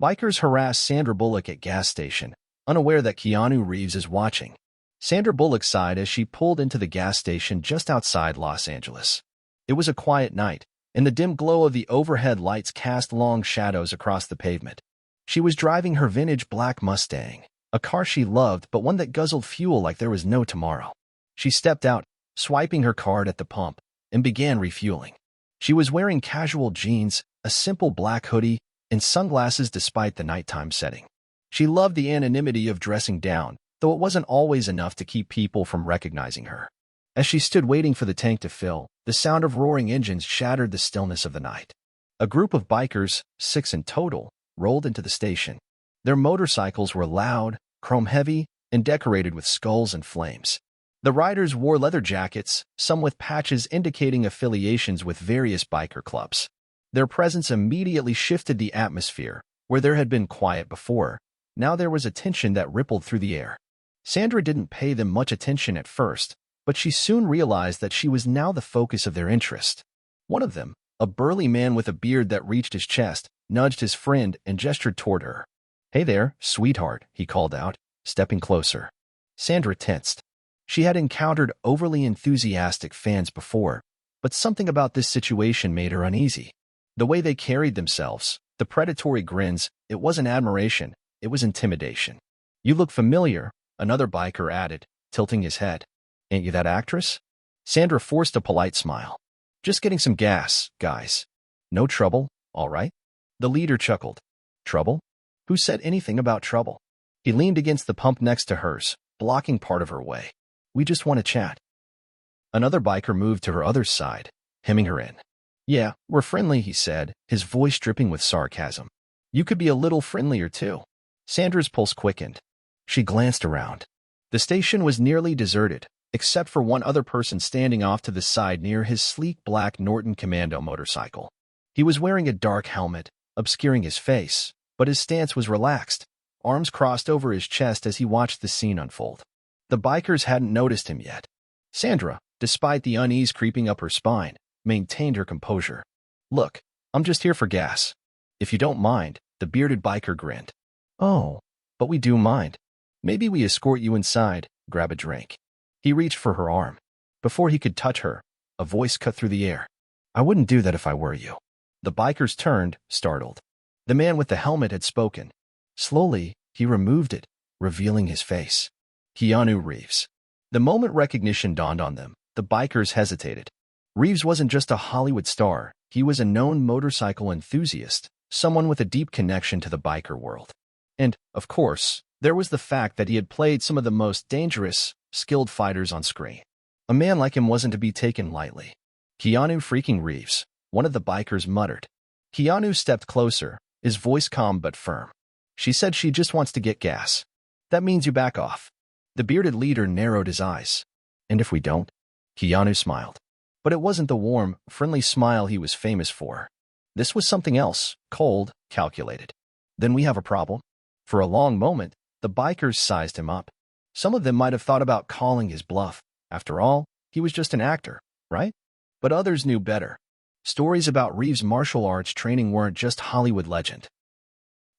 Bikers harass Sandra Bullock at gas station, unaware that Keanu Reeves is watching. Sandra Bullock sighed as she pulled into the gas station just outside Los Angeles. It was a quiet night, and the dim glow of the overhead lights cast long shadows across the pavement. She was driving her vintage black Mustang, a car she loved but one that guzzled fuel like there was no tomorrow. She stepped out, swiping her card at the pump, and began refueling. She was wearing casual jeans, a simple black hoodie, and sunglasses despite the nighttime setting. She loved the anonymity of dressing down, though it wasn't always enough to keep people from recognizing her. As she stood waiting for the tank to fill, the sound of roaring engines shattered the stillness of the night. A group of bikers, 6 in total, rolled into the station. Their motorcycles were loud, chrome-heavy, and decorated with skulls and flames. The riders wore leather jackets, some with patches indicating affiliations with various biker clubs. Their presence immediately shifted the atmosphere. Where there had been quiet before, now there was a tension that rippled through the air. Sandra didn't pay them much attention at first, but she soon realized that she was now the focus of their interest. One of them, a burly man with a beard that reached his chest, nudged his friend and gestured toward her. "Hey there, sweetheart," he called out, stepping closer. Sandra tensed. She had encountered overly enthusiastic fans before, but something about this situation made her uneasy. The way they carried themselves, the predatory grins, it wasn't admiration, it was intimidation. "You look familiar," another biker added, tilting his head. "Ain't you that actress?" Sandra forced a polite smile. "Just getting some gas, guys. No trouble, all right?" The leader chuckled. "Trouble? Who said anything about trouble?" He leaned against the pump next to hers, blocking part of her way. "We just want to chat." Another biker moved to her other side, hemming her in. "Yeah, we're friendly," he said, his voice dripping with sarcasm. "You could be a little friendlier, too." Sandra's pulse quickened. She glanced around. The station was nearly deserted, except for one other person standing off to the side near his sleek black Norton Commando motorcycle. He was wearing a dark helmet, obscuring his face, but his stance was relaxed, arms crossed over his chest as he watched the scene unfold. The bikers hadn't noticed him yet. Sandra, despite the unease creeping up her spine, maintained her composure. "Look, I'm just here for gas. If you don't mind," the bearded biker grinned. "Oh, but we do mind. Maybe we escort you inside, grab a drink." He reached for her arm. Before he could touch her, a voice cut through the air. "I wouldn't do that if I were you." The bikers turned, startled. The man with the helmet had spoken. Slowly, he removed it, revealing his face. Keanu Reeves. The moment recognition dawned on them, the bikers hesitated. Reeves wasn't just a Hollywood star, he was a known motorcycle enthusiast, someone with a deep connection to the biker world. And, of course, there was the fact that he had played some of the most dangerous, skilled fighters on screen. A man like him wasn't to be taken lightly. "Keanu freaking Reeves," one of the bikers muttered. Keanu stepped closer, his voice calm but firm. "She said she just wants to get gas. That means you back off." The bearded leader narrowed his eyes. "And if we don't?" Keanu smiled. But it wasn't the warm, friendly smile he was famous for. This was something else, cold, calculated. "Then we have a problem." For a long moment, the bikers sized him up. Some of them might have thought about calling his bluff. After all, he was just an actor, right? But others knew better. Stories about Reeves' martial arts training weren't just Hollywood legend.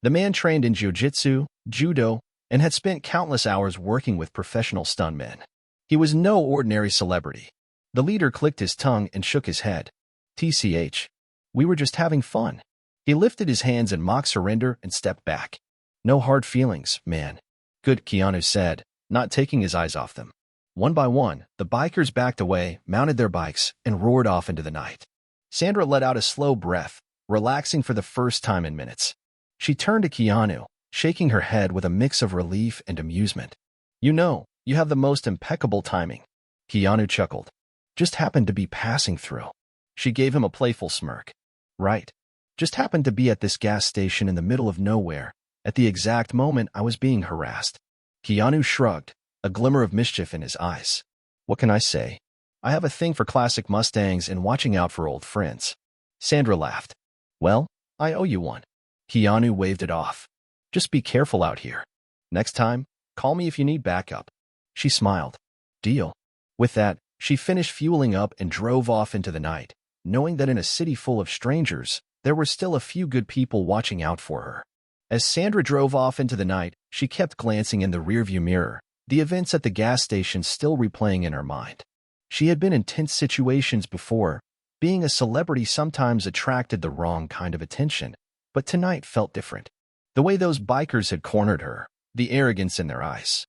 The man trained in jiu-jitsu, judo, and had spent countless hours working with professional stuntmen. He was no ordinary celebrity. The leader clicked his tongue and shook his head. "TCH. We were just having fun." He lifted his hands in mock surrender and stepped back. "No hard feelings, man." "Good," Keanu said, not taking his eyes off them. One by one, the bikers backed away, mounted their bikes, and roared off into the night. Sandra let out a slow breath, relaxing for the first time in minutes. She turned to Keanu, shaking her head with a mix of relief and amusement. "You know, you have the most impeccable timing." Keanu chuckled. "Just happened to be passing through." She gave him a playful smirk. "Right. Just happened to be at this gas station in the middle of nowhere, at the exact moment I was being harassed." Keanu shrugged, a glimmer of mischief in his eyes. "What can I say? I have a thing for classic Mustangs and watching out for old friends." Sandra laughed. "Well, I owe you one." Keanu waved it off. "Just be careful out here. Next time, call me if you need backup." She smiled. "Deal." With that, she finished fueling up and drove off into the night, knowing that in a city full of strangers, there were still a few good people watching out for her. As Sandra drove off into the night, she kept glancing in the rearview mirror, the events at the gas station still replaying in her mind. She had been in tense situations before. Being a celebrity sometimes attracted the wrong kind of attention, but tonight felt different. The way those bikers had cornered her, the arrogance in their eyes.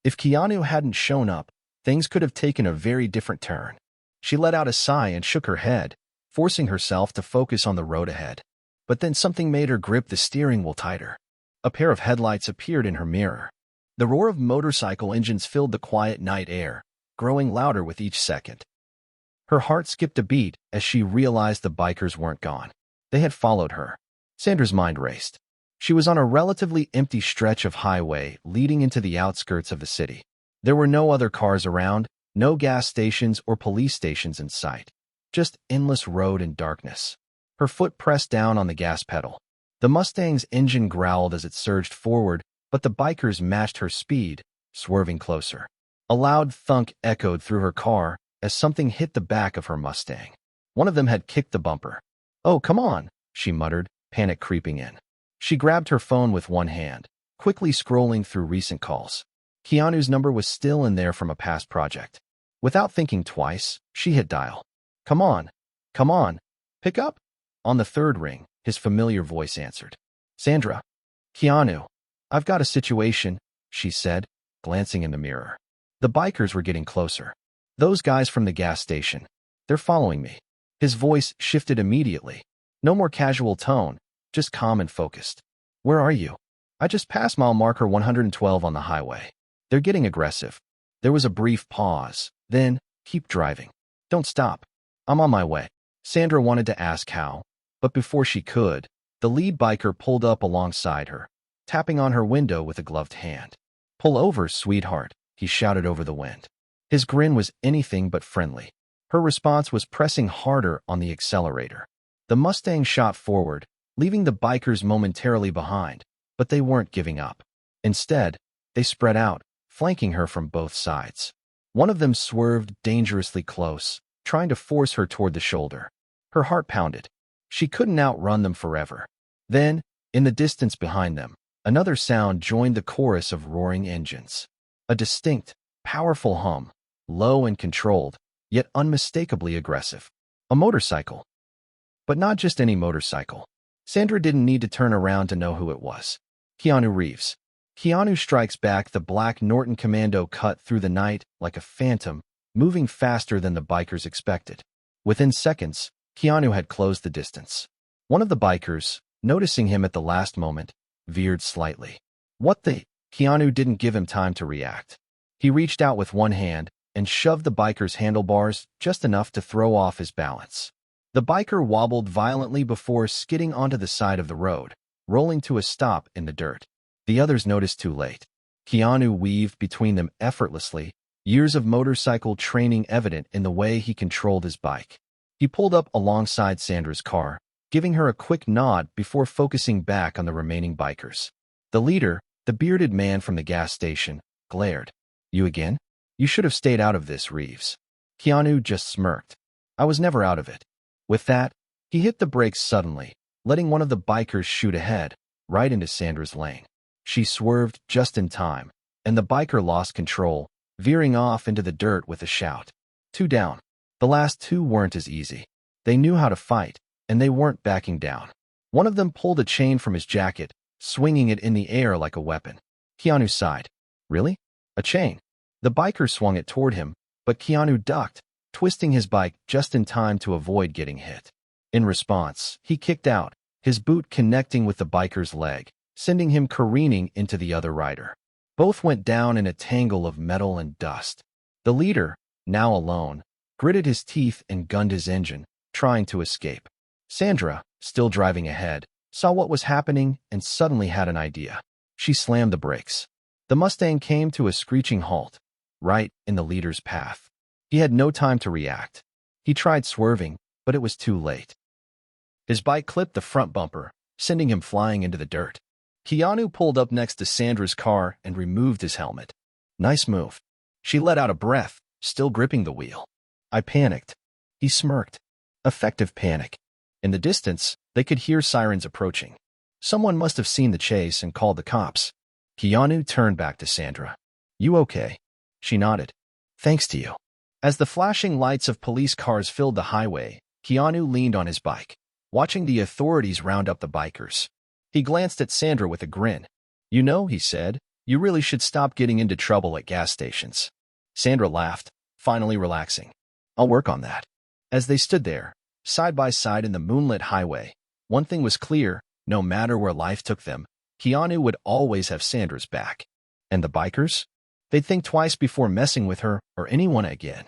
If Keanu hadn't shown up, things could have taken a very different turn. She let out a sigh and shook her head, forcing herself to focus on the road ahead. But then something made her grip the steering wheel tighter. A pair of headlights appeared in her mirror. The roar of motorcycle engines filled the quiet night air, growing louder with each second. Her heart skipped a beat as she realized the bikers weren't gone. They had followed her. Sandra's mind raced. She was on a relatively empty stretch of highway leading into the outskirts of the city. There were no other cars around, no gas stations or police stations in sight. Just endless road and darkness. Her foot pressed down on the gas pedal. The Mustang's engine growled as it surged forward, but the bikers matched her speed, swerving closer. A loud thunk echoed through her car as something hit the back of her Mustang. One of them had kicked the bumper. "Oh, come on," she muttered, panic creeping in. She grabbed her phone with one hand, quickly scrolling through recent calls. Keanu's number was still in there from a past project. Without thinking twice, she hit dial. Come on, pick up." On the third ring, his familiar voice answered. "Sandra." "Keanu, I've got a situation," she said, glancing in the mirror. The bikers were getting closer. "Those guys from the gas station. They're following me." His voice shifted immediately. No more casual tone, just calm and focused. "Where are you?" "I just passed mile marker 112 on the highway. They're getting aggressive." There was a brief pause. Then, "Keep driving. Don't stop. I'm on my way." Sandra wanted to ask how, but before she could, the lead biker pulled up alongside her, tapping on her window with a gloved hand. "Pull over, sweetheart," he shouted over the wind. His grin was anything but friendly. Her response was pressing harder on the accelerator. The Mustang shot forward, leaving the bikers momentarily behind, but they weren't giving up. Instead, they spread out, flanking her from both sides. One of them swerved dangerously close, trying to force her toward the shoulder. Her heart pounded. She couldn't outrun them forever. Then, in the distance behind them, another sound joined the chorus of roaring engines. A distinct, powerful hum, low and controlled, yet unmistakably aggressive. A motorcycle. But not just any motorcycle. Sandra didn't need to turn around to know who it was. Keanu Reeves. Keanu strikes back. The black Norton Commando cut through the night like a phantom, moving faster than the bikers expected. Within seconds, Keanu had closed the distance. One of the bikers, noticing him at the last moment, veered slightly. "What the?" Keanu didn't give him time to react. He reached out with one hand and shoved the biker's handlebars just enough to throw off his balance. The biker wobbled violently before skidding onto the side of the road, rolling to a stop in the dirt. The others noticed too late. Keanu weaved between them effortlessly, years of motorcycle training evident in the way he controlled his bike. He pulled up alongside Sandra's car, giving her a quick nod before focusing back on the remaining bikers. The leader, the bearded man from the gas station, glared. "You again? You should have stayed out of this, Reeves." Keanu just smirked. "I was never out of it." With that, he hit the brakes suddenly, letting one of the bikers shoot ahead, right into Sandra's lane. She swerved just in time, and the biker lost control, veering off into the dirt with a shout. Two down. The last two weren't as easy. They knew how to fight, and they weren't backing down. One of them pulled a chain from his jacket, swinging it in the air like a weapon. Keanu sighed. "Really? A chain?" The biker swung it toward him, but Keanu ducked, twisting his bike just in time to avoid getting hit. In response, he kicked out, his boot connecting with the biker's leg, sending him careening into the other rider. Both went down in a tangle of metal and dust. The leader, now alone, gritted his teeth and gunned his engine, trying to escape. Sandra, still driving ahead, saw what was happening and suddenly had an idea. She slammed the brakes. The Mustang came to a screeching halt, right in the leader's path. He had no time to react. He tried swerving, but it was too late. His bike clipped the front bumper, sending him flying into the dirt. Keanu pulled up next to Sandra's car and removed his helmet. "Nice move." She let out a breath, still gripping the wheel. "I panicked." He smirked. Effective panic. In the distance, they could hear sirens approaching. Someone must have seen the chase and called the cops. Keanu turned back to Sandra. You okay? She nodded. Thanks to you. As the flashing lights of police cars filled the highway, Keanu leaned on his bike, watching the authorities round up the bikers. He glanced at Sandra with a grin. You know, he said, you really should stop getting into trouble at gas stations. Sandra laughed, finally relaxing. I'll work on that. As they stood there, side by side in the moonlit highway, one thing was clear: no matter where life took them, Keanu would always have Sandra's back. And the bikers? They'd think twice before messing with her or anyone again.